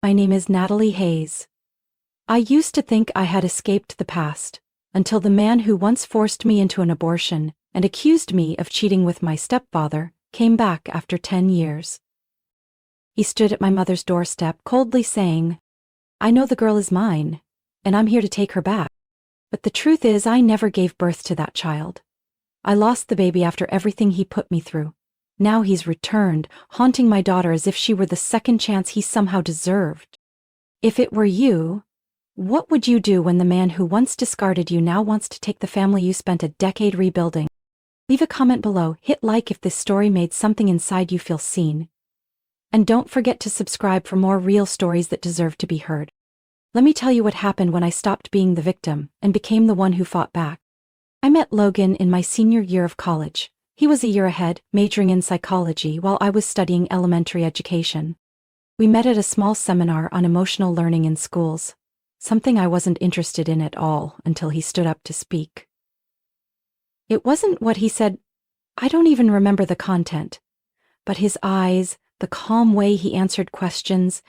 My name is Natalie Hayes. I used to think I had escaped the past, until the man who once forced me into an abortion and accused me of cheating with my stepfather came back after 10 years. He stood at my mother's doorstep, coldly saying, "I know the girl is mine, and I'm here to take her back. But the truth is, I never gave birth to that child. I lost the baby after everything he put me through. Now he's returned, haunting my daughter as if she were the second chance he somehow deserved. If it were you, what would you do when the man who once discarded you now wants to take the family you spent a decade rebuilding?" Leave a comment below, hit like if this story made something inside you feel seen. And don't forget to subscribe for more real stories that deserve to be heard. Let me tell you what happened when I stopped being the victim and became the one who fought back. I met Logan in my senior year of college. He was a year ahead, majoring in psychology while I was studying elementary education. We met at a small seminar on emotional learning in schools, something I wasn't interested in at all until he stood up to speak. It wasn't what he said. I don't even remember the content, but his eyes, the calm way he answered questions,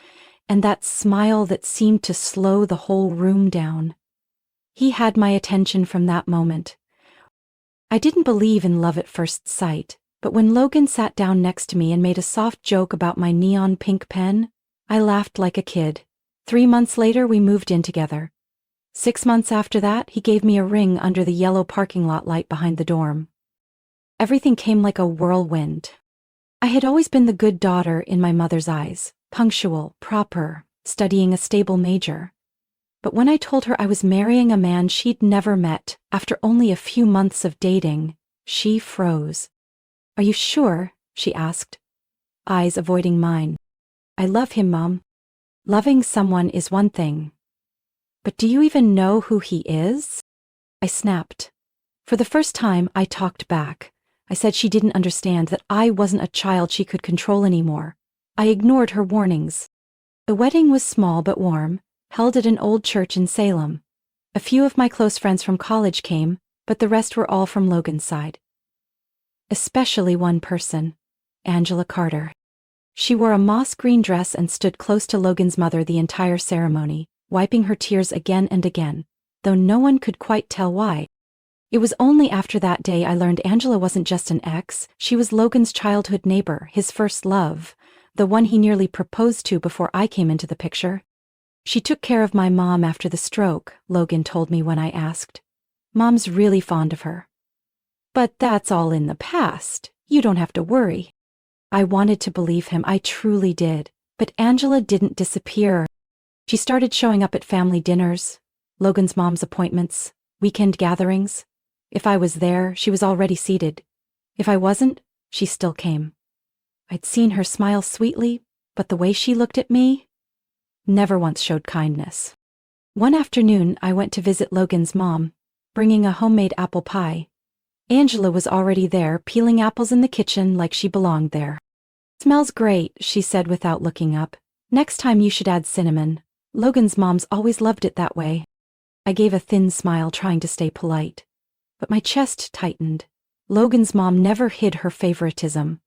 and that smile that seemed to slow the whole room down. He had my attention from that moment. I didn't believe in love at first sight, but when Logan sat down next to me and made a soft joke about my neon pink pen, I laughed like a kid. 3 months later, we moved in together. 6 months after that, he gave me a ring under the yellow parking lot light behind the dorm. Everything came like a whirlwind. I had always been the good daughter in my mother's eyes, punctual, proper, studying a stable major. But when I told her I was marrying a man she'd never met, after only a few months of dating, she froze. "Are you sure?" she asked, eyes avoiding mine. "I love him, Mom." "Loving someone is one thing. But do you even know who he is?" I snapped. For the first time, I talked back. I said she didn't understand, that I wasn't a child she could control anymore. I ignored her warnings. The wedding was small but warm, held at an old church in Salem. A few of my close friends from college came, but the rest were all from Logan's side. Especially one person, Angela Carter. She wore a moss green dress and stood close to Logan's mother the entire ceremony, wiping her tears again and again, though no one could quite tell why. It was only after that day I learned Angela wasn't just an ex, she was Logan's childhood neighbor, his first love, the one he nearly proposed to before I came into the picture. "She took care of my mom after the stroke," Logan told me when I asked. "Mom's really fond of her." "But that's all in the past. You don't have to worry." I wanted to believe him, I truly did. But Angela didn't disappear. She started showing up at family dinners, Logan's mom's appointments, weekend gatherings. If I was there, she was already seated. If I wasn't, she still came. I'd seen her smile sweetly, but the way she looked at me never once showed kindness. One afternoon, I went to visit Logan's mom, bringing a homemade apple pie. Angela was already there, peeling apples in the kitchen like she belonged there. "Smells great," she said without looking up. "Next time you should add cinnamon. Logan's mom's always loved it that way." I gave a thin smile, trying to stay polite. But my chest tightened. Logan's mom never hid her favoritism.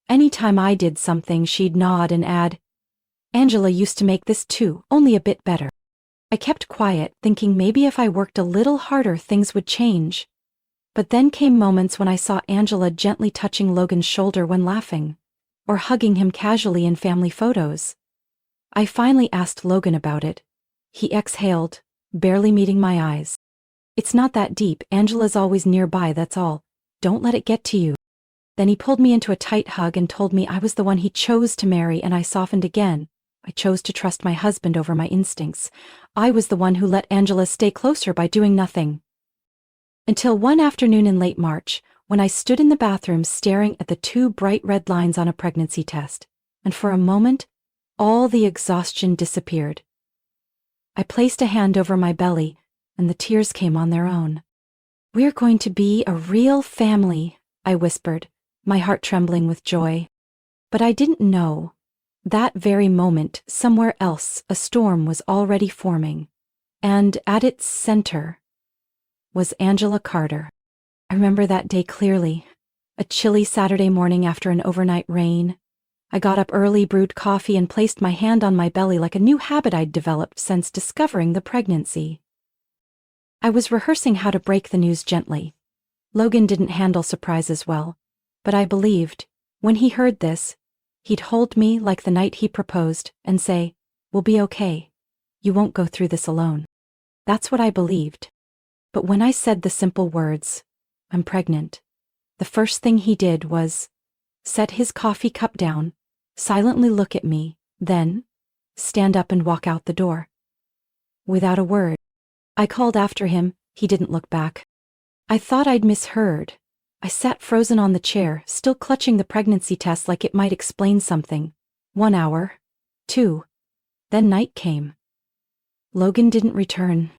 Anytime I did something, she'd nod and add, "Angela used to make this too, only a bit better." I kept quiet, thinking maybe if I worked a little harder things would change. But then came moments when I saw Angela gently touching Logan's shoulder when laughing, or hugging him casually in family photos. I finally asked Logan about it. He exhaled, barely meeting my eyes. "It's not that deep, Angela's always nearby, that's all. Don't let it get to you." Then he pulled me into a tight hug and told me I was the one he chose to marry, and I softened again. I chose to trust my husband over my instincts. I was the one who let Angela stay closer by doing nothing. Until one afternoon in late March, when I stood in the bathroom staring at the 2 bright red lines on a pregnancy test, and for a moment, all the exhaustion disappeared. I placed a hand over my belly, and the tears came on their own. "We're going to be a real family," I whispered, my heart trembling with joy. But I didn't know. That very moment, somewhere else, a storm was already forming. And at its center was Angela Carter. I remember that day clearly. A chilly Saturday morning after an overnight rain. I got up early, brewed coffee, and placed my hand on my belly like a new habit I'd developed since discovering the pregnancy. I was rehearsing how to break the news gently. Logan didn't handle surprises well, but I believed, when he heard this, he'd hold me like the night he proposed and say, "We'll be okay. You won't go through this alone." That's what I believed. But when I said the simple words, "I'm pregnant," the first thing he did was set his coffee cup down, silently look at me, then stand up and walk out the door. Without a word. I called after him. He didn't look back. I thought I'd misheard. I sat frozen on the chair, still clutching the pregnancy test like it might explain something. 1 hour. 2. Then night came. Logan didn't return.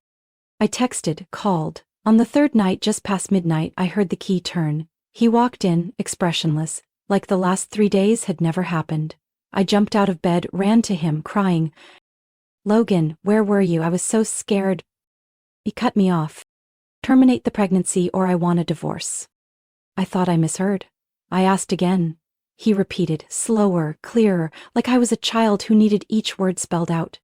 I texted, called. On the third night, just past midnight, I heard the key turn. He walked in, expressionless, like the last 3 days had never happened. I jumped out of bed, ran to him, crying, "Logan, where were you? I was so scared." He cut me off. "Terminate the pregnancy or I want a divorce." I thought I misheard. I asked again. He repeated, slower, clearer, like I was a child who needed each word spelled out.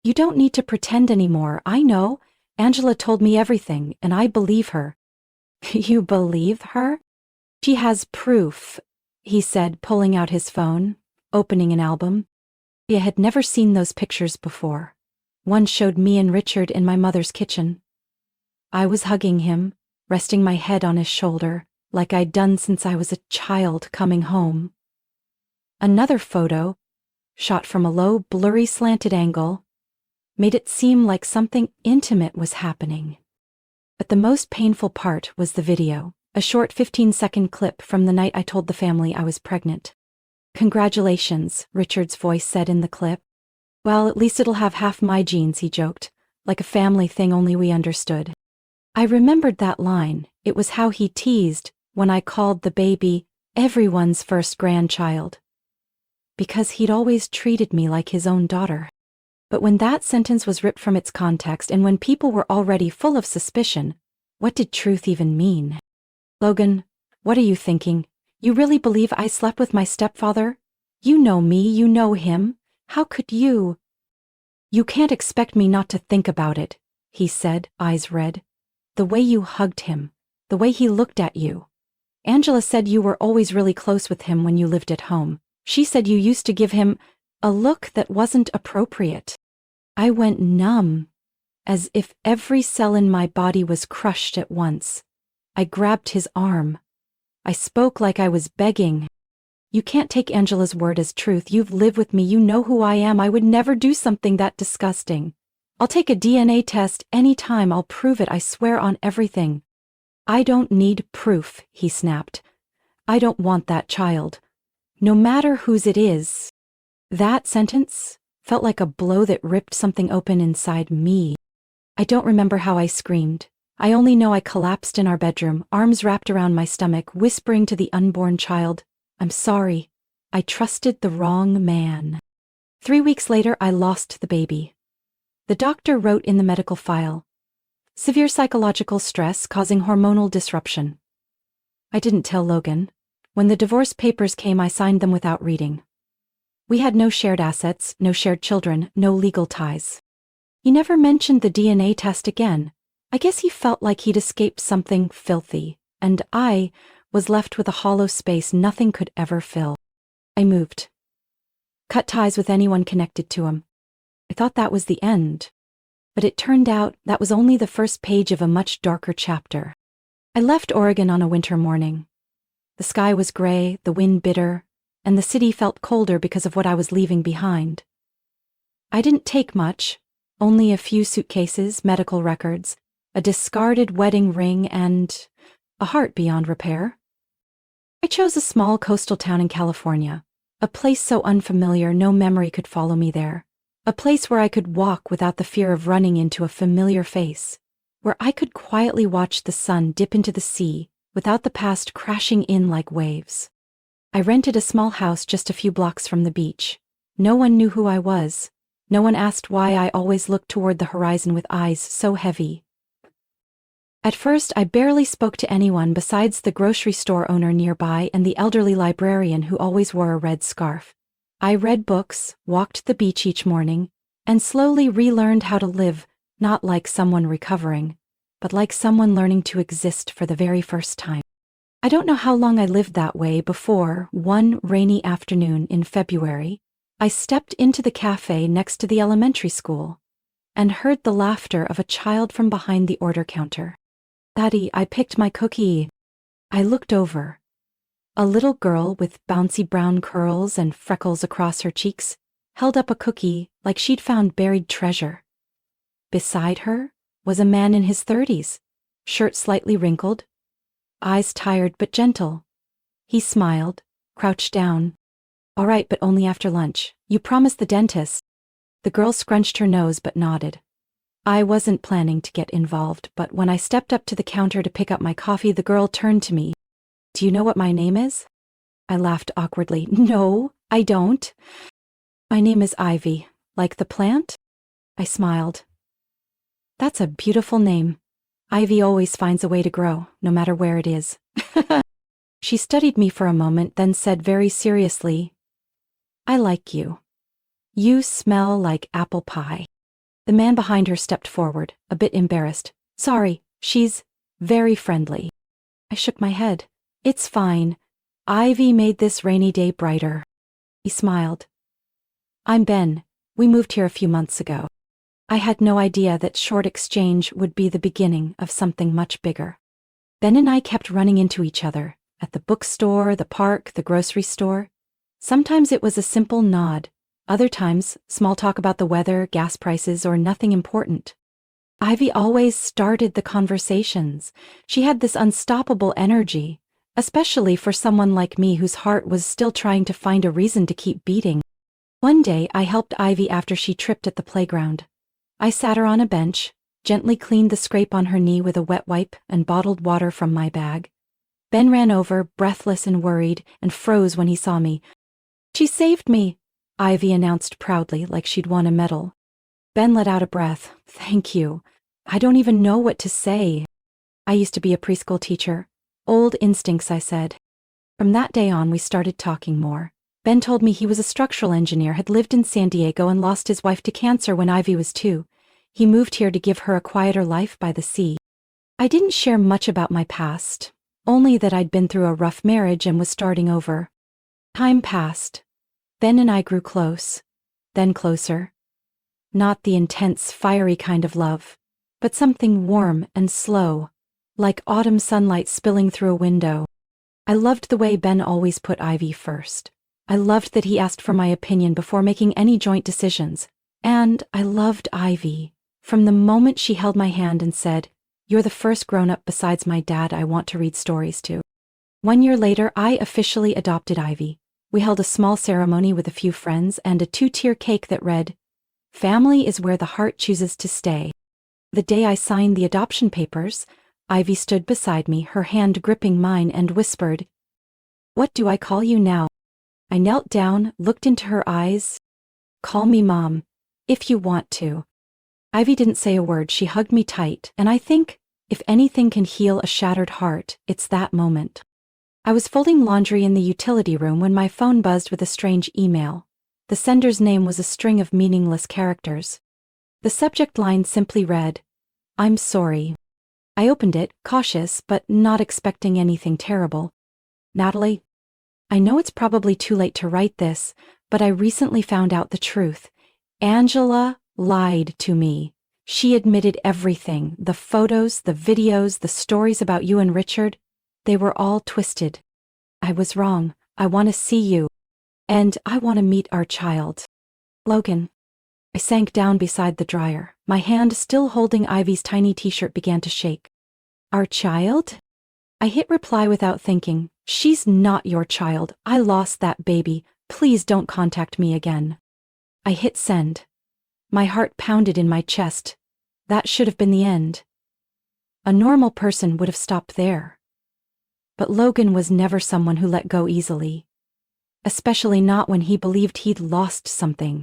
"You don't need to pretend anymore. I know. Angela told me everything, and I believe her." "You believe her?" "She has proof," he said, pulling out his phone, opening an album. I had never seen those pictures before. One showed me and Richard in my mother's kitchen. I was hugging him, resting my head on his shoulder, like I'd done since I was a child coming home. Another photo, shot from a low, blurry, slanted angle, made it seem like something intimate was happening. But the most painful part was the video, a short 15-second clip from the night I told the family I was pregnant. "Congratulations," Richard's voice said in the clip. "Well, at least it'll have half my genes," he joked, like a family thing only we understood. I remembered that line. It was how he teased when I called the baby everyone's first grandchild. Because he'd always treated me like his own daughter. But when that sentence was ripped from its context and when people were already full of suspicion, what did truth even mean? "Logan, what are you thinking? You really believe I slept with my stepfather? You know me, you know him. How could you?" "You can't expect me not to think about it," he said, eyes red. "The way you hugged him, the way he looked at you. Angela said you were always really close with him when you lived at home. She said you used to give him a look that wasn't appropriate." I went numb, as if every cell in my body was crushed at once. I grabbed his arm. I spoke like I was begging. "You can't take Angela's word as truth. You've lived with me. You know who I am. I would never do something that disgusting. I'll take a DNA test any time. I'll prove it. I swear on everything." "I don't need proof," he snapped. "I don't want that child. No matter whose it is." That sentence felt like a blow that ripped something open inside me. I don't remember how I screamed. I only know I collapsed in our bedroom, arms wrapped around my stomach, whispering to the unborn child, "I'm sorry. I trusted the wrong man." 3 weeks later, I lost the baby. The doctor wrote in the medical file, "Severe psychological stress causing hormonal disruption." I didn't tell Logan. When the divorce papers came, I signed them without reading. We had no shared assets, no shared children, no legal ties. He never mentioned the DNA test again. I guess he felt like he'd escaped something filthy, and I was left with a hollow space nothing could ever fill. I moved. Cut ties with anyone connected to him. I thought that was the end. But it turned out that was only the first page of a much darker chapter. I left Oregon on a winter morning. The sky was gray, the wind bitter, and the city felt colder because of what I was leaving behind. I didn't take much, only a few suitcases, medical records, a discarded wedding ring, and a heart beyond repair. I chose a small coastal town in California, a place so unfamiliar no memory could follow me there, a place where I could walk without the fear of running into a familiar face, where I could quietly watch the sun dip into the sea without the past crashing in like waves. I rented a small house just a few blocks from the beach. No one knew who I was. No one asked why I always looked toward the horizon with eyes so heavy. At first, I barely spoke to anyone besides the grocery store owner nearby and the elderly librarian who always wore a red scarf. I read books, walked the beach each morning, and slowly relearned how to live, not like someone recovering, but like someone learning to exist for the very first time. I don't know how long I lived that way before, one rainy afternoon in February, I stepped into the cafe next to the elementary school and heard the laughter of a child from behind the order counter. "Daddy, I picked my cookie." I looked over. A little girl with bouncy brown curls and freckles across her cheeks held up a cookie like she'd found buried treasure. Beside her was a man in his 30s, shirt slightly wrinkled, eyes tired but gentle. He smiled, crouched down. "All right, but only after lunch. You promised the dentist." The girl scrunched her nose but nodded. I wasn't planning to get involved, but when I stepped up to the counter to pick up my coffee, the girl turned to me. "Do you know what my name is?" I laughed awkwardly. "No, I don't." "My name is Ivy, like the plant?" I smiled. "That's a beautiful name. Ivy always finds a way to grow, no matter where it is." She studied me for a moment, then said very seriously, "I like you. You smell like apple pie." The man behind her stepped forward, a bit embarrassed. "Sorry, she's very friendly." I shook my head. "It's fine. Ivy made this rainy day brighter." He smiled. "I'm Ben. We moved here a few months ago." I had no idea that short exchange would be the beginning of something much bigger. Ben and I kept running into each other, at the bookstore, the park, the grocery store. Sometimes it was a simple nod. Other times, small talk about the weather, gas prices, or nothing important. Ivy always started the conversations. She had this unstoppable energy, especially for someone like me whose heart was still trying to find a reason to keep beating. One day, I helped Ivy after she tripped at the playground. I sat her on a bench, gently cleaned the scrape on her knee with a wet wipe and bottled water from my bag. Ben ran over, breathless and worried, and froze when he saw me. "She saved me," Ivy announced proudly, like she'd won a medal. Ben let out a breath. "Thank you. I don't even know what to say." "I used to be a preschool teacher. Old instincts," I said. From that day on, we started talking more. Ben told me he was a structural engineer, had lived in San Diego and lost his wife to cancer when Ivy was 2. He moved here to give her a quieter life by the sea. I didn't share much about my past, only that I'd been through a rough marriage and was starting over. Time passed. Ben and I grew close, then closer. Not the intense, fiery kind of love, but something warm and slow, like autumn sunlight spilling through a window. I loved the way Ben always put Ivy first. I loved that he asked for my opinion before making any joint decisions. And I loved Ivy. From the moment she held my hand and said, "You're the first grown-up besides my dad I want to read stories to." 1 year later, I officially adopted Ivy. We held a small ceremony with a few friends and a 2-tier cake that read, "Family is where the heart chooses to stay." The day I signed the adoption papers, Ivy stood beside me, her hand gripping mine, and whispered, "What do I call you now?" I knelt down, looked into her eyes. "Call me Mom, if you want to." Ivy didn't say a word. She hugged me tight, and I think, if anything can heal a shattered heart, it's that moment. I was folding laundry in the utility room when my phone buzzed with a strange email. The sender's name was a string of meaningless characters. The subject line simply read, "I'm sorry." I opened it, cautious but not expecting anything terrible. "Natalie, I know it's probably too late to write this, but I recently found out the truth. Angela lied to me. She admitted everything, the photos, the videos, the stories about you and Richard. They were all twisted. I was wrong. I want to see you. And I want to meet our child. Logan." I sank down beside the dryer. My hand, still holding Ivy's tiny t-shirt, began to shake. "Our child?" I hit reply without thinking. "She's not your child. I lost that baby. Please don't contact me again." I hit send. My heart pounded in my chest. That should have been the end. A normal person would have stopped there. But Logan was never someone who let go easily. Especially not when he believed he'd lost something.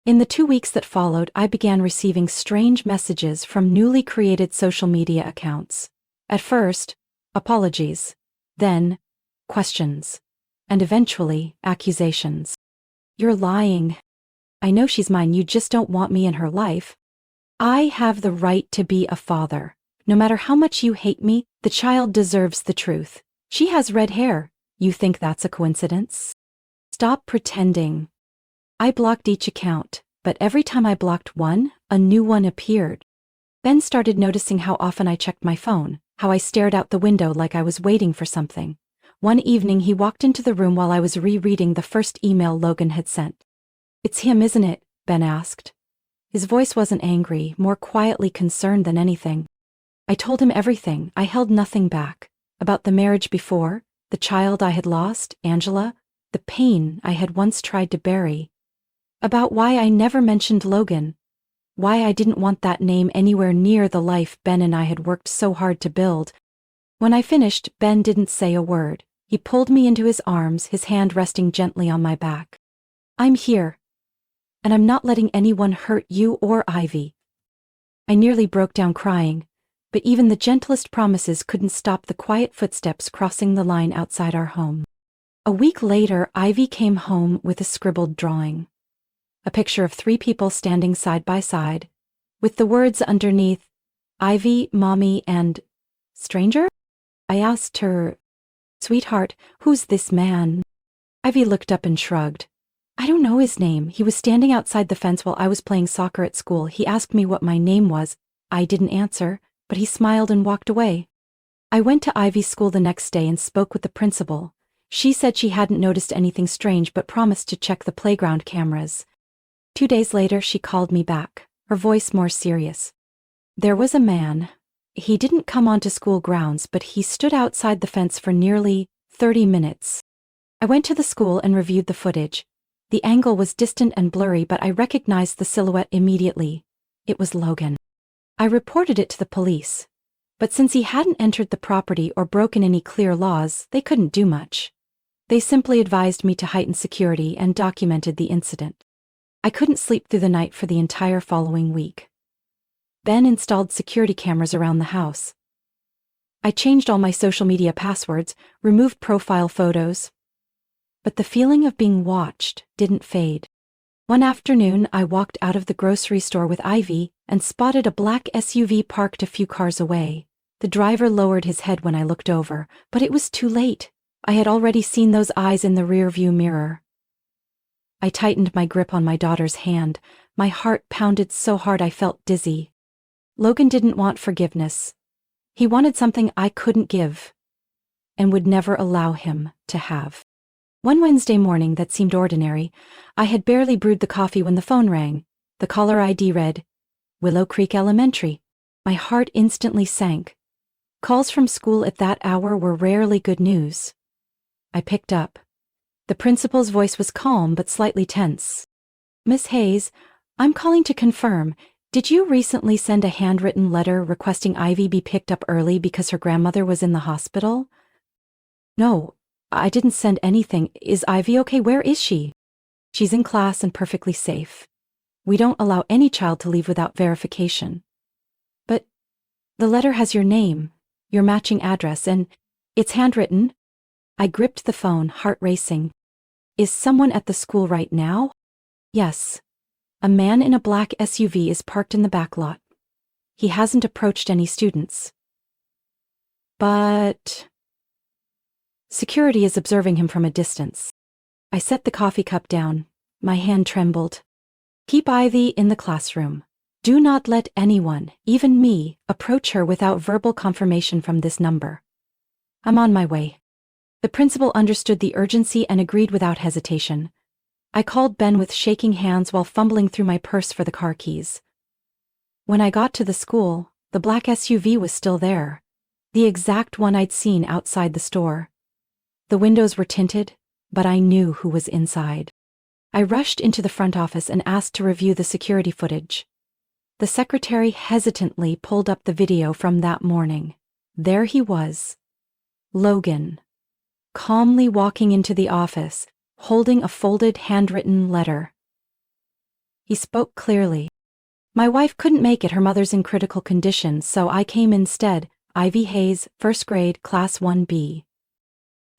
In the 2 weeks that followed, I began receiving strange messages from newly created social media accounts. At first, apologies. Then, questions. And eventually, accusations. You're lying. I know she's mine, you just don't want me in her life. I have the right to be a father. No matter how much you hate me, the child deserves the truth. She has red hair. You think that's a coincidence? Stop pretending. I blocked each account, but every time I blocked one, a new one appeared. Ben started noticing how often I checked my phone, how I stared out the window like I was waiting for something. One evening he walked into the room while I was rereading the first email Logan had sent. "It's him, isn't it?" Ben asked. His voice wasn't angry, more quietly concerned than anything. I told him everything, I held nothing back. About the marriage before, the child I had lost, Angela, the pain I had once tried to bury. About why I never mentioned Logan. Why I didn't want that name anywhere near the life Ben and I had worked so hard to build. When I finished, Ben didn't say a word. He pulled me into his arms, his hand resting gently on my back. "I'm here. And I'm not letting anyone hurt you or Ivy." I nearly broke down crying, but even the gentlest promises couldn't stop the quiet footsteps crossing the line outside our home. A week later, Ivy came home with a scribbled drawing. A picture of 3 people standing side by side, with the words underneath, "Ivy, Mommy, and stranger?" I asked her, "Sweetheart, who's this man?" Ivy looked up and shrugged. "I don't know his name. He was standing outside the fence while I was playing soccer at school. He asked me what my name was. I didn't answer, but he smiled and walked away." I went to Ivy's school the next day and spoke with the principal. She said she hadn't noticed anything strange but promised to check the playground cameras. 2 days later, she called me back, her voice more serious. "There was a man. He didn't come onto school grounds, but he stood outside the fence for nearly 30 minutes. I went to the school and reviewed the footage. The angle was distant and blurry, but I recognized the silhouette immediately. It was Logan. I reported it to the police, but since he hadn't entered the property or broken any clear laws, they couldn't do much. They simply advised me to heighten security and documented the incident. I couldn't sleep through the night for the entire following week. Ben installed security cameras around the house. I changed all my social media passwords, removed profile photos. But the feeling of being watched didn't fade. One afternoon, I walked out of the grocery store with Ivy and spotted a black SUV parked a few cars away. The driver lowered his head when I looked over, but it was too late. I had already seen those eyes in the rearview mirror. I tightened my grip on my daughter's hand. My heart pounded so hard I felt dizzy. Logan didn't want forgiveness. He wanted something I couldn't give, and would never allow him to have. One Wednesday morning that seemed ordinary, I had barely brewed the coffee when the phone rang. The caller ID read, "Willow Creek Elementary." My heart instantly sank. Calls from school at that hour were rarely good news. I picked up. The principal's voice was calm but slightly tense. "Miss Hayes, I'm calling to confirm. Did you recently send a handwritten letter requesting Ivy be picked up early because her grandmother was in the hospital?" "No, I didn't send anything. Is Ivy okay? Where is she?" "She's in class and perfectly safe. We don't allow any child to leave without verification." "But the letter has your name, your matching address, and it's handwritten." I gripped the phone, heart racing. "Is someone at the school right now?" "Yes. A man in a black SUV is parked in the back lot. He hasn't approached any students. But security is observing him from a distance." I set the coffee cup down. My hand trembled. "Keep Ivy in the classroom. Do not let anyone, even me, approach her without verbal confirmation from this number. I'm on my way." The principal understood the urgency and agreed without hesitation. I called Ben with shaking hands while fumbling through my purse for the car keys. When I got to the school, the black SUV was still there, the exact one I'd seen outside the store. The windows were tinted, but I knew who was inside. I rushed into the front office and asked to review the security footage. The secretary hesitantly pulled up the video from that morning. There he was, Logan, calmly walking into the office, holding a folded handwritten letter. He spoke clearly. "My wife couldn't make it. Her mother's in critical condition, so I came instead. Ivy Hayes, 1st grade, Class 1B.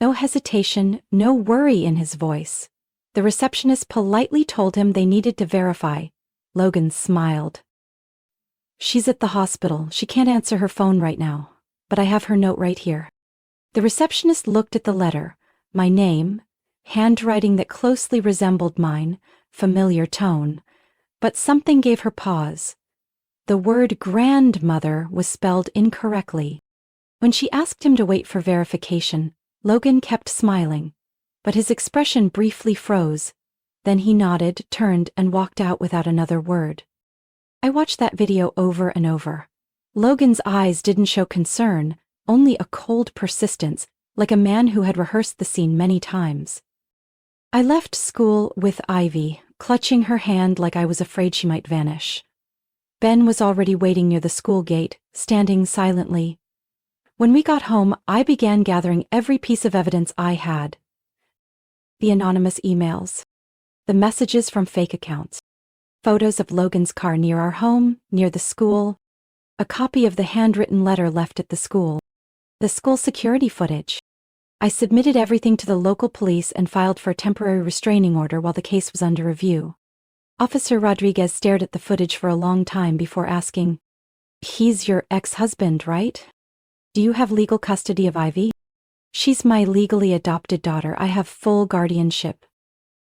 No hesitation, no worry in his voice. The receptionist politely told him they needed to verify. Logan smiled. She's at the hospital. She can't answer her phone right now, but I have her note right here. The receptionist looked at the letter, my name, handwriting that closely resembled mine, familiar tone, but something gave her pause. The word grandmother was spelled incorrectly. When she asked him to wait for verification, Logan kept smiling, but his expression briefly froze. Then he nodded, turned, and walked out without another word. I watched that video over and over. Logan's eyes didn't show concern, only a cold persistence, like a man who had rehearsed the scene many times. I left school with Ivy, clutching her hand like I was afraid she might vanish. Ben was already waiting near the school gate, standing silently. When we got home, I began gathering every piece of evidence I had. The anonymous emails, the messages from fake accounts, photos of Logan's car near our home, near the school, a copy of the handwritten letter left at the school security footage. I submitted everything to the local police and filed for a temporary restraining order while the case was under review. Officer Rodriguez stared at the footage for a long time before asking, "He's your ex-husband, right? Do you have legal custody of Ivy?" "She's my legally adopted daughter. I have full guardianship.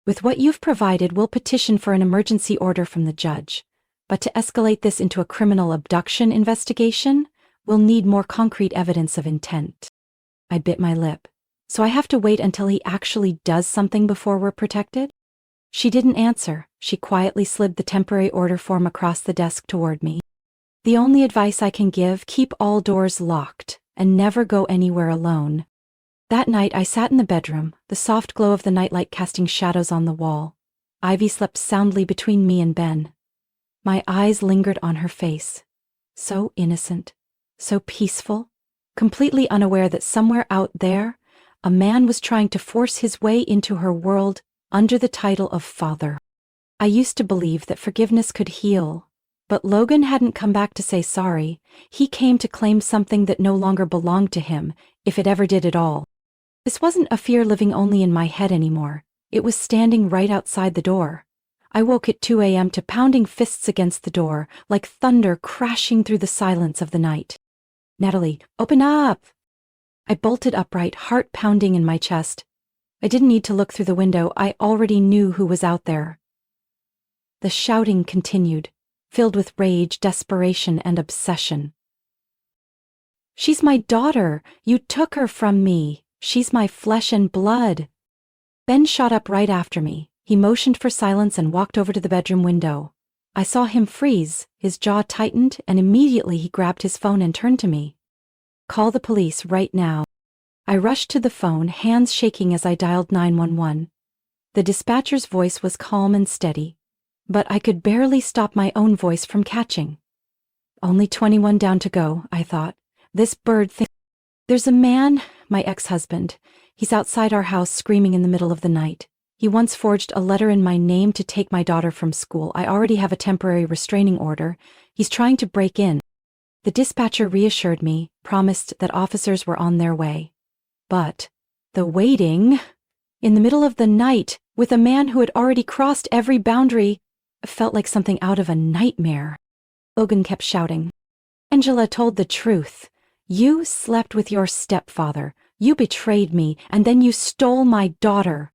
With what you've provided, we'll petition for an emergency order from the judge. But to escalate this into a criminal abduction investigation, we'll need more concrete evidence of intent." I bit my lip. "So I have to wait until he actually does something before we're protected?" She didn't answer. She quietly slid the temporary order form across the desk toward me. "The only advice I can give, keep all doors locked and never go anywhere alone." That night I sat in the bedroom, the soft glow of the nightlight casting shadows on the wall. Ivy slept soundly between me and Ben. My eyes lingered on her face. So innocent, so peaceful, completely unaware that somewhere out there, a man was trying to force his way into her world under the title of father. I used to believe that forgiveness could heal, but Logan hadn't come back to say sorry. He came to claim something that no longer belonged to him, if it ever did at all. This wasn't a fear living only in my head anymore. It was standing right outside the door. I woke at 2 a.m. to pounding fists against the door, like thunder crashing through the silence of the night. "Natalie, open up!" I bolted upright, heart pounding in my chest. I didn't need to look through the window. I already knew who was out there. The shouting continued, filled with rage, desperation, and obsession. "She's my daughter! You took her from me! She's my flesh and blood!" Ben shot up right after me. He motioned for silence and walked over to the bedroom window. I saw him freeze, his jaw tightened, and immediately he grabbed his phone and turned to me. "Call the police right now." I rushed to the phone, hands shaking as I dialed 911. The dispatcher's voice was calm and steady, but I could barely stop my own voice from catching. "Only 21 down to go," I thought. "This bird thing." "There's a man, my ex-husband. He's outside our house screaming in the middle of the night. He once forged a letter in my name to take my daughter from school. I already have a temporary restraining order. He's trying to break in." The dispatcher reassured me, promised that officers were on their way. But the waiting, in the middle of the night, with a man who had already crossed every boundary, felt like something out of a nightmare. Logan kept shouting, "Angela told the truth. You slept with your stepfather. You betrayed me, and then you stole my daughter."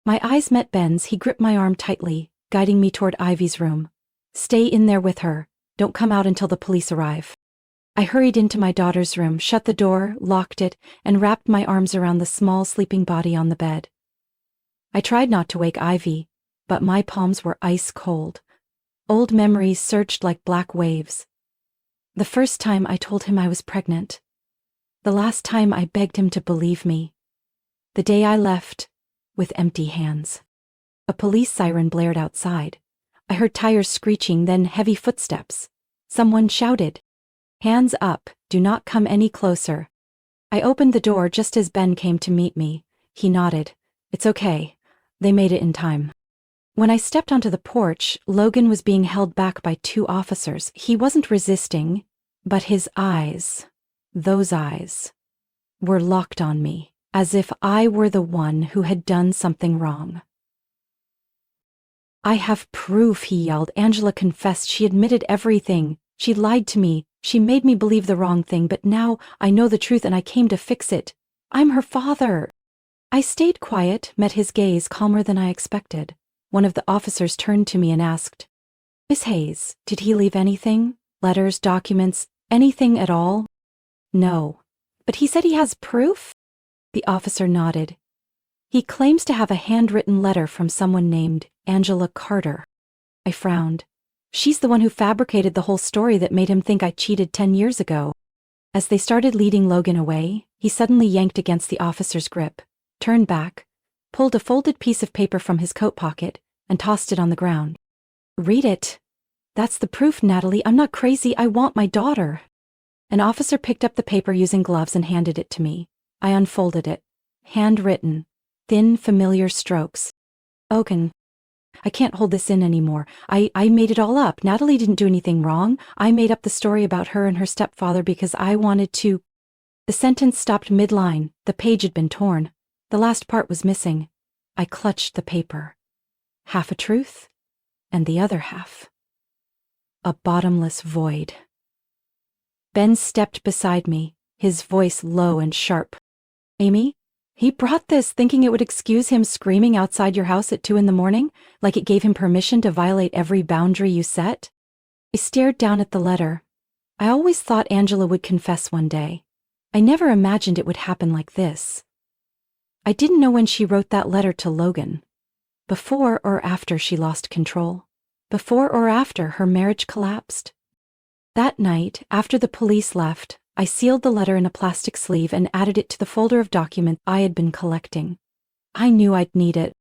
My eyes met Ben's. He gripped my arm tightly, guiding me toward Ivy's room. "Stay in there with her. Don't come out until the police arrive." I hurried into my daughter's room, shut the door, locked it, and wrapped my arms around the small sleeping body on the bed. I tried not to wake Ivy, but my palms were ice cold. Old memories surged like black waves. The first time I told him I was pregnant. The last time I begged him to believe me. The day I left, with empty hands. A police siren blared outside. I heard tires screeching, then heavy footsteps. Someone shouted, "Hands up, do not come any closer." I opened the door just as Ben came to meet me. He nodded. "It's okay. They made it in time." When I stepped onto the porch, Logan was being held back by 2 officers. He wasn't resisting, but his eyes, those eyes, were locked on me, as if I were the one who had done something wrong. I have proof, he yelled. Angela confessed. She admitted everything. She lied to me. She made me believe the wrong thing, but now I know the truth and I came to fix it. I'm her father. I stayed quiet, met his gaze calmer than I expected. One of the officers turned to me and asked, Miss Hayes, did he leave anything? Letters, documents, anything at all? No. But he said he has proof? The officer nodded. He claims to have a handwritten letter from someone named Angela Carter. I frowned. She's the one who fabricated the whole story that made him think I cheated 10 years ago. As they started leading Logan away, he suddenly yanked against the officer's grip, turned back, pulled a folded piece of paper from his coat pocket, and tossed it on the ground. Read it. That's the proof, Natalie. I'm not crazy. I want my daughter. An officer picked up the paper using gloves and handed it to me. I unfolded it. Handwritten. Thin, familiar strokes. Logan, I can't hold this in anymore. I made it all up. Natalie didn't do anything wrong. I made up the story about her and her stepfather because I wanted to. The sentence stopped mid-line. The page had been torn. The last part was missing. I clutched the paper. Half a truth, and the other half. A bottomless void. Ben stepped beside me, his voice low and sharp. Amy? He brought this thinking it would excuse him screaming outside your house at 2 a.m, like it gave him permission to violate every boundary you set? I stared down at the letter. I always thought Angela would confess one day. I never imagined it would happen like this. I didn't know when she wrote that letter to Logan. Before or after she lost control. Before or after her marriage collapsed. That night, after the police left, I sealed the letter in a plastic sleeve and added it to the folder of documents I had been collecting. I knew I'd need it.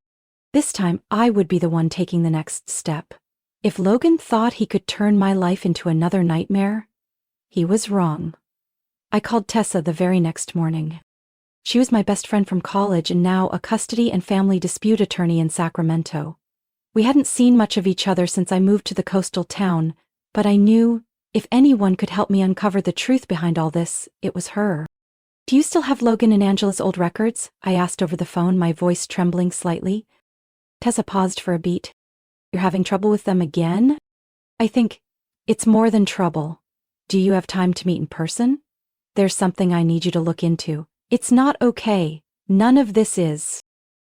This time, I would be the one taking the next step. If Logan thought he could turn my life into another nightmare, he was wrong. I called Tessa the very next morning. She was my best friend from college and now a custody and family dispute attorney in Sacramento. We hadn't seen much of each other since I moved to the coastal town, but I knew if anyone could help me uncover the truth behind all this, it was her. Do you still have Logan and Angela's old records? I asked over the phone, my voice trembling slightly. Tessa paused for a beat. You're having trouble with them again? I think it's more than trouble. Do you have time to meet in person? There's something I need you to look into. It's not okay. None of this is.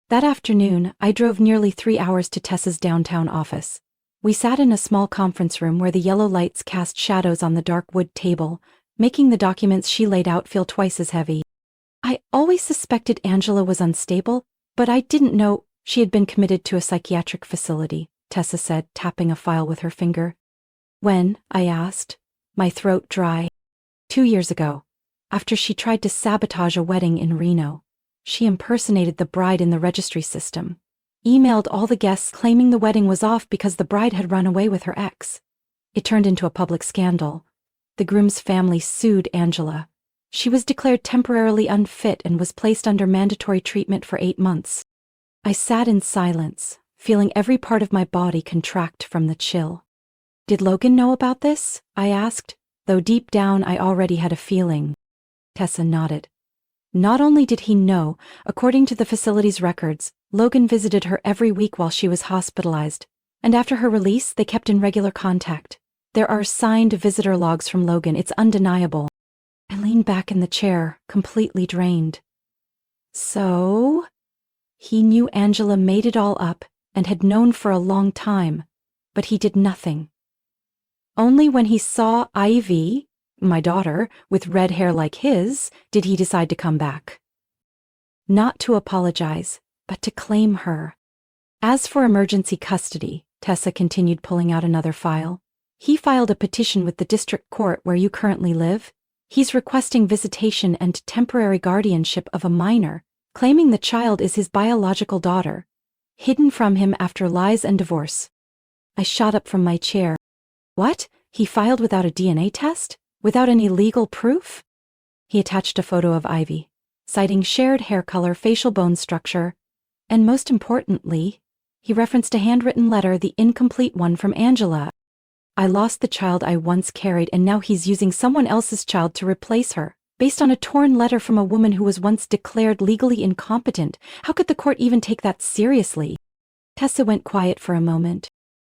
That afternoon, I drove nearly 3 hours to Tessa's downtown office. We sat in a small conference room where the yellow lights cast shadows on the dark wood table, making the documents she laid out feel twice as heavy. I always suspected Angela was unstable, but I didn't know she had been committed to a psychiatric facility, Tessa said, tapping a file with her finger. When? I asked, my throat dry. 2 years ago, after she tried to sabotage a wedding in Reno. She impersonated the bride in the registry system. Emailed all the guests claiming the wedding was off because the bride had run away with her ex. It turned into a public scandal. The groom's family sued Angela. She was declared temporarily unfit and was placed under mandatory treatment for 8 months. I sat in silence, feeling every part of my body contract from the chill. Did Logan know about this? I asked, though deep down I already had a feeling. Tessa nodded. Not only did he know, according to the facility's records, Logan visited her every week while she was hospitalized, and after her release, they kept in regular contact. There are signed visitor logs from Logan, it's undeniable. I leaned back in the chair, completely drained. So? He knew Angela made it all up and had known for a long time, but he did nothing. Only when he saw Ivy, my daughter, with red hair like his, did he decide to come back. Not to apologize, but to claim her. As for emergency custody, Tessa continued pulling out another file. He filed a petition with the district court where you currently live. He's requesting visitation and temporary guardianship of a minor, claiming the child is his biological daughter, hidden from him after lies and divorce. I shot up from my chair. What? He filed without a DNA test? Without any legal proof? He attached a photo of Ivy, citing shared hair color, facial bone structure, and most importantly, he referenced a handwritten letter, the incomplete one from Angela. I lost the child I once carried and now he's using someone else's child to replace her, based on a torn letter from a woman who was once declared legally incompetent. How could the court even take that seriously? Tessa went quiet for a moment.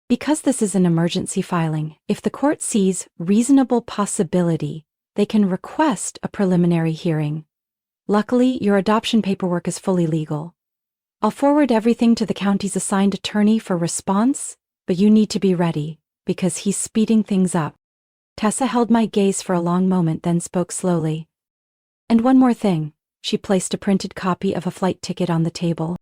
Because this is an emergency filing, if the court sees reasonable possibility, they can request a preliminary hearing. Luckily, your adoption paperwork is fully legal. I'll forward everything to the county's assigned attorney for response, but you need to be ready, because he's speeding things up. Tessa held my gaze for a long moment, then spoke slowly. And one more thing. She placed a printed copy of a flight ticket on the table.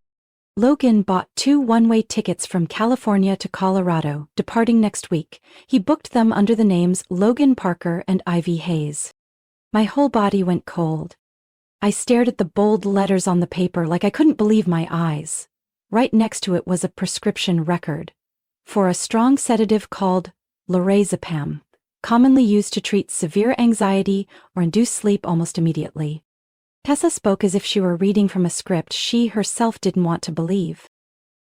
Logan bought 2 one-way tickets from California to Colorado, departing next week. He booked them under the names Logan Parker and Ivy Hayes. My whole body went cold. I stared at the bold letters on the paper like I couldn't believe my eyes. Right next to it was a prescription record for a strong sedative called lorazepam, commonly used to treat severe anxiety or induce sleep almost immediately. Tessa spoke as if she were reading from a script she herself didn't want to believe.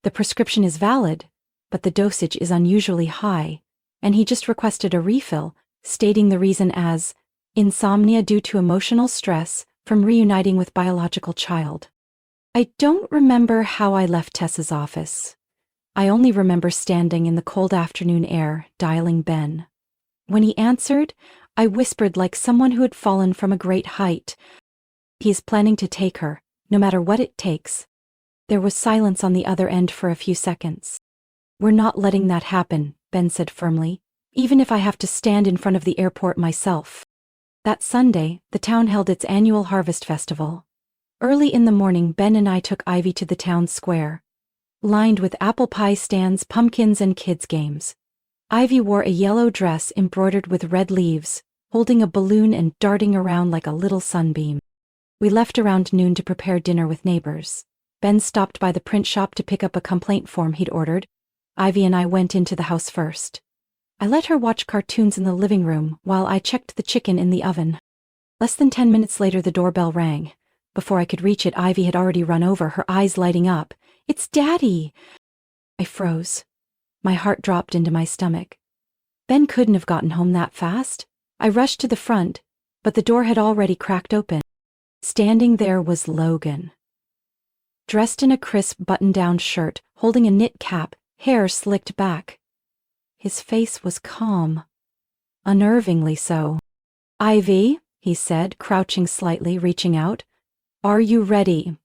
The prescription is valid, but the dosage is unusually high, and he just requested a refill, stating the reason as insomnia due to emotional stress from reuniting with biological child. I don't remember how I left Tessa's office. I only remember standing in the cold afternoon air, dialing Ben. When he answered, I whispered like someone who had fallen from a great height. He is planning to take her, no matter what it takes. There was silence on the other end for a few seconds. We're not letting that happen, Ben said firmly, even if I have to stand in front of the airport myself. That Sunday, the town held its annual harvest festival. Early in the morning, Ben and I took Ivy to the town square, lined with apple pie stands, pumpkins, and kids' games. Ivy wore a yellow dress embroidered with red leaves, holding a balloon and darting around like a little sunbeam. We left around noon to prepare dinner with neighbors. Ben stopped by the print shop to pick up a complaint form he'd ordered. Ivy and I went into the house first. I let her watch cartoons in the living room while I checked the chicken in the oven. Less than 10 minutes later, the doorbell rang. Before I could reach it, Ivy had already run over, her eyes lighting up. "It's Daddy!" I froze. My heart dropped into my stomach. Ben couldn't have gotten home that fast. I rushed to the front, but the door had already cracked open. Standing there was Logan. Dressed in a crisp button-down shirt, holding a knit cap, hair slicked back. His face was calm. Unnervingly so. "Ivy," he said, crouching slightly, reaching out. "Are you ready?"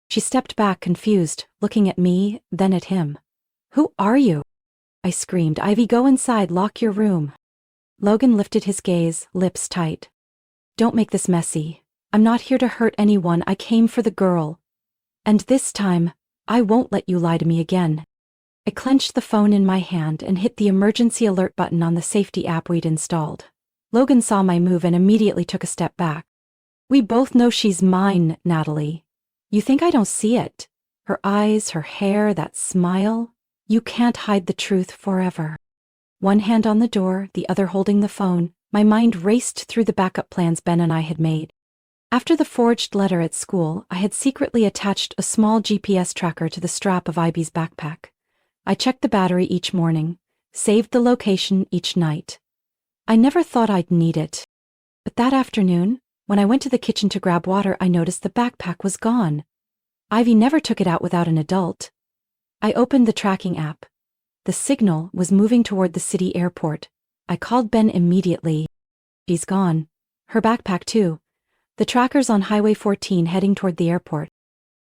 She stepped back, confused, looking at me, then at him. "Who are you?" I screamed. "Ivy, go inside, lock your room." Logan lifted his gaze, lips tight. "Don't make this messy. I'm not here to hurt anyone, I came for the girl. And this time, I won't let you lie to me again." I clenched the phone in my hand and hit the emergency alert button on the safety app we'd installed. Logan saw my move and immediately took a step back. "We both know she's mine, Natalie. You think I don't see it? Her eyes, her hair, that smile. You can't hide the truth forever." One hand on the door, the other holding the phone, my mind raced through the backup plans Ben and I had made. After the forged letter at school, I had secretly attached a small GPS tracker to the strap of Ivy's backpack. I checked the battery each morning, saved the location each night. I never thought I'd need it. But that afternoon, when I went to the kitchen to grab water, I noticed the backpack was gone. Ivy never took it out without an adult. I opened the tracking app. The signal was moving toward the city airport. I called Ben immediately. "She's gone. Her backpack too. The tracker's on Highway 14 heading toward the airport."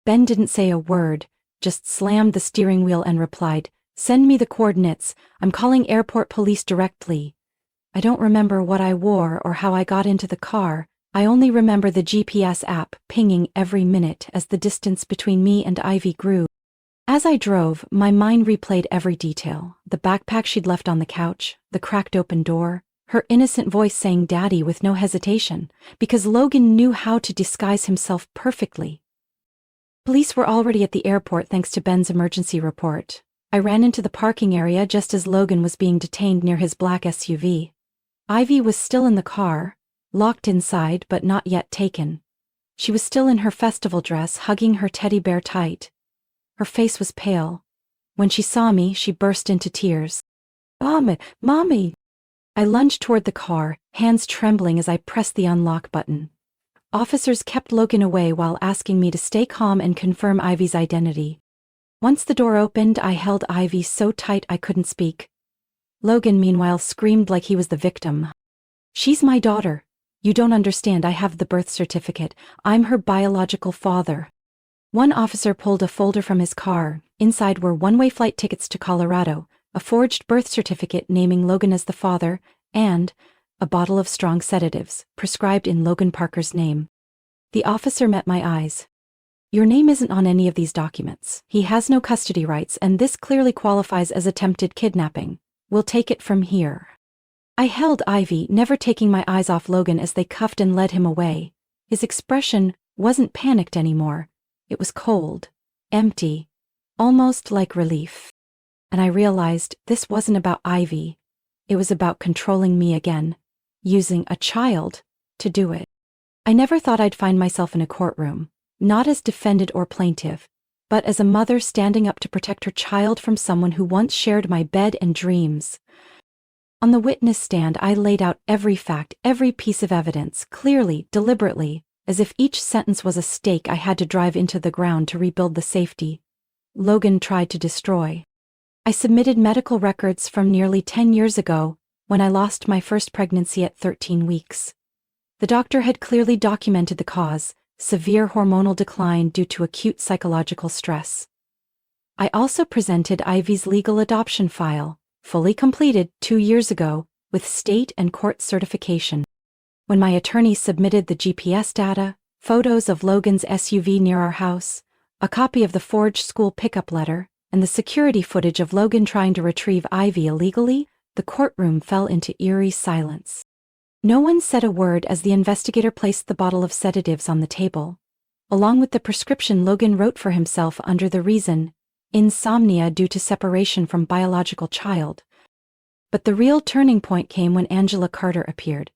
Ben didn't say a word, just slammed the steering wheel and replied, "Send me the coordinates. I'm calling airport police directly." I don't remember what I wore or how I got into the car. I only remember the GPS app pinging every minute as the distance between me and Ivy grew. As I drove, my mind replayed every detail. The backpack she'd left on the couch, the cracked open door, her innocent voice saying "Daddy" with no hesitation, because Logan knew how to disguise himself perfectly. Police were already at the airport thanks to Ben's emergency report. I ran into the parking area just as Logan was being detained near his black SUV. Ivy was still in the car, locked inside but not yet taken. She was still in her festival dress, hugging her teddy bear tight. Her face was pale. When she saw me, she burst into tears. Mommy! I lunged toward the car, hands trembling as I pressed the unlock button. Officers kept Logan away while asking me to stay calm and confirm Ivy's identity. Once the door opened, I held Ivy so tight I couldn't speak. Logan, meanwhile, screamed like he was the victim. "She's my daughter. You don't understand, I have the birth certificate. I'm her biological father." One officer pulled a folder from his car. Inside were one-way flight tickets to Colorado, a forged birth certificate naming Logan as the father, and a bottle of strong sedatives, prescribed in Logan Parker's name. The officer met my eyes. "Your name isn't on any of these documents. He has no custody rights, and this clearly qualifies as attempted kidnapping. We'll take it from here." I held Ivy, never taking my eyes off Logan as they cuffed and led him away. His expression wasn't panicked anymore. It was cold, empty, almost like relief. And I realized this wasn't about Ivy. It was about controlling me again, using a child to do it. I never thought I'd find myself in a courtroom, not as defendant or plaintiff, but as a mother standing up to protect her child from someone who once shared my bed and dreams. On the witness stand, I laid out every fact, every piece of evidence, clearly, deliberately, as if each sentence was a stake I had to drive into the ground to rebuild the safety Logan tried to destroy. I submitted medical records from nearly 10 years ago, when I lost my first pregnancy at 13 weeks. The doctor had clearly documented the cause: severe hormonal decline due to acute psychological stress. I also presented Ivy's legal adoption file, fully completed 2 years ago, with state and court certification. When my attorney submitted the GPS data, photos of Logan's SUV near our house, a copy of the forged school pickup letter, and the security footage of Logan trying to retrieve Ivy illegally, the courtroom fell into eerie silence. No one said a word as the investigator placed the bottle of sedatives on the table, along with the prescription Logan wrote for himself under the reason, insomnia due to separation from biological child. But the real turning point came when Angela Carter appeared.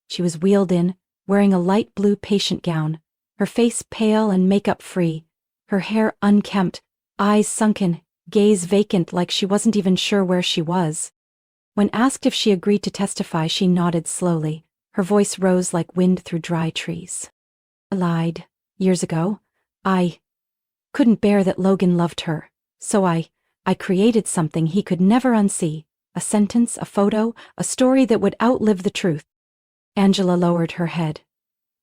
She was wheeled in, wearing a light blue patient gown, her face pale and makeup-free, her hair unkempt, eyes sunken, gaze vacant like she wasn't even sure where she was. When asked if she agreed to testify, she nodded slowly. Her voice rose like wind through dry trees. "I lied. Years ago. I couldn't bear that Logan loved her, so I created something he could never unsee. A sentence, a photo, a story that would outlive the truth." Angela lowered her head.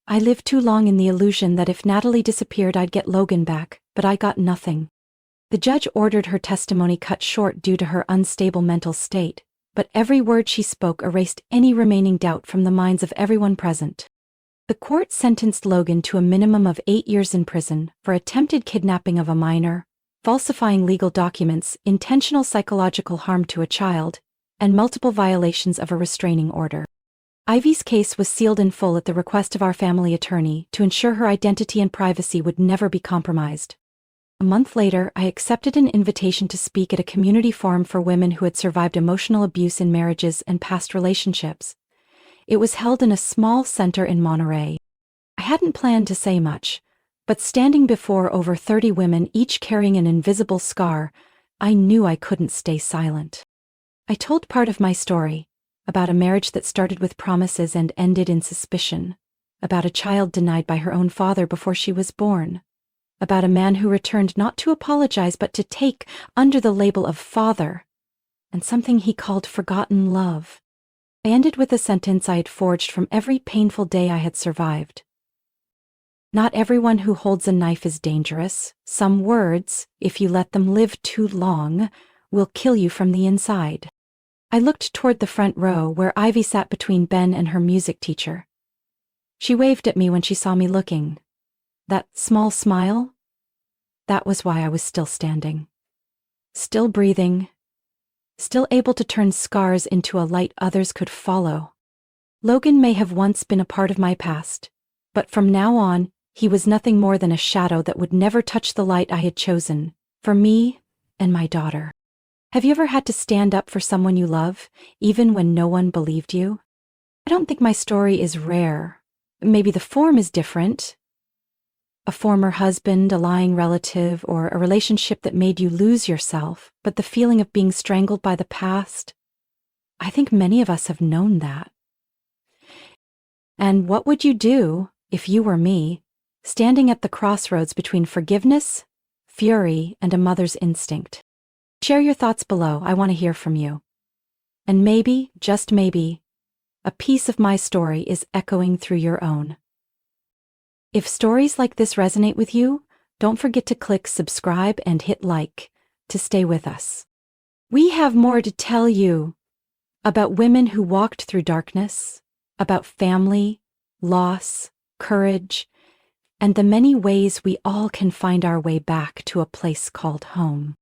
"I lived too long in the illusion that if Natalie disappeared I'd get Logan back, but I got nothing." The judge ordered her testimony cut short due to her unstable mental state, but every word she spoke erased any remaining doubt from the minds of everyone present. The court sentenced Logan to a minimum of 8 years in prison for attempted kidnapping of a minor, falsifying legal documents, intentional psychological harm to a child, and multiple violations of a restraining order. Ivy's case was sealed in full at the request of our family attorney to ensure her identity and privacy would never be compromised. A month later, I accepted an invitation to speak at a community forum for women who had survived emotional abuse in marriages and past relationships. It was held in a small center in Monterey. I hadn't planned to say much, but standing before over 30 women, each carrying an invisible scar, I knew I couldn't stay silent. I told part of my story, about a marriage that started with promises and ended in suspicion, about a child denied by her own father before she was born, about a man who returned not to apologize but to take, under the label of father, and something he called forgotten love. I ended with a sentence I had forged from every painful day I had survived. "Not everyone who holds a knife is dangerous. Some words, if you let them live too long, will kill you from the inside." I looked toward the front row where Ivy sat between Ben and her music teacher. She waved at me when she saw me looking. That small smile? That was why I was still standing. Still breathing. Still able to turn scars into a light others could follow. Logan may have once been a part of my past, but from now on, he was nothing more than a shadow that would never touch the light I had chosen, for me and my daughter. Have you ever had to stand up for someone you love, even when no one believed you? I don't think my story is rare. Maybe the form is different. A former husband, a lying relative, or a relationship that made you lose yourself, but the feeling of being strangled by the past, I think many of us have known that. And what would you do if you were me, standing at the crossroads between forgiveness, fury, and a mother's instinct. Share your thoughts below, I want to hear from you. And maybe, just maybe, a piece of my story is echoing through your own. If stories like this resonate with you, don't forget to click subscribe and hit like to stay with us. We have more to tell you about women who walked through darkness, about family, loss, courage, and the many ways we all can find our way back to a place called home.